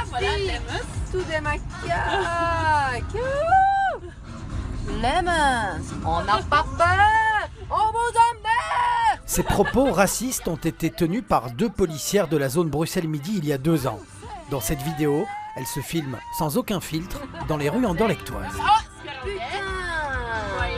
voilà, lemons. Tout des macaques. Lemons, on n'a pas peur, on vous emmerde. Ces propos racistes ont été tenus par 2 policières de la zone Bruxelles-Midi il y a 2 ans. Dans cette vidéo, elles se filment sans aucun filtre dans les rues andorlectoises. Putain. Oui.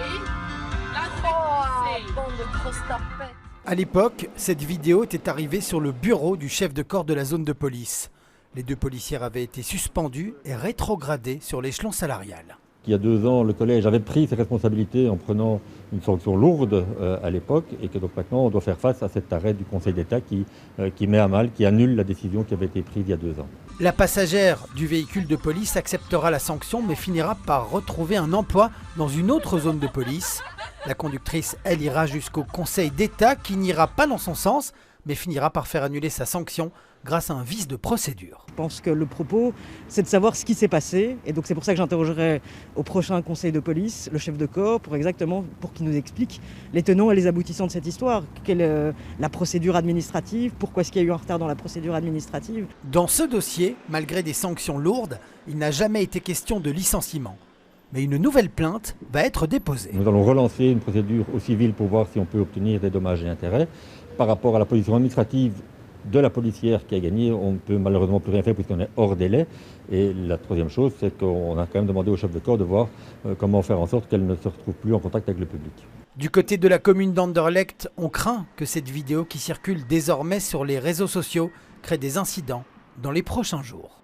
Là, Oh, bande de grosses tapettes. À l'époque, cette vidéo était arrivée sur le bureau du chef de corps de la zone de police. Les 2 policières avaient été suspendues et rétrogradées sur l'échelon salarial. Il y a 2 ans, le collège avait pris ses responsabilités en prenant une sanction lourde à l'époque et que donc maintenant on doit faire face à cet arrêt du Conseil d'État qui met à mal, qui annule la décision qui avait été prise il y a 2 ans. La passagère du véhicule de police acceptera la sanction mais finira par retrouver un emploi dans une autre zone de police. La conductrice, elle, ira jusqu'au Conseil d'État qui n'ira pas dans son sens mais finira par faire annuler sa sanction grâce à un vice de procédure. Je pense que le propos, c'est de savoir ce qui s'est passé. Et donc c'est pour ça que j'interrogerai au prochain conseil de police le chef de corps pour qu'il nous explique les tenants et les aboutissants de cette histoire. Quelle est la procédure administrative? Pourquoi est-ce qu'il y a eu un retard dans la procédure administrative? Dans ce dossier, malgré des sanctions lourdes, il n'a jamais été question de licenciement. Mais une nouvelle plainte va être déposée. Nous allons relancer une procédure au civil pour voir si on peut obtenir des dommages et intérêts. Par rapport à la position administrative de la policière qui a gagné, on ne peut malheureusement plus rien faire puisqu'on est hors délai. Et la troisième chose, c'est qu'on a quand même demandé au chef de corps de voir comment faire en sorte qu'elle ne se retrouve plus en contact avec le public. Du côté de la commune d'Anderlecht, on craint que cette vidéo qui circule désormais sur les réseaux sociaux crée des incidents dans les prochains jours.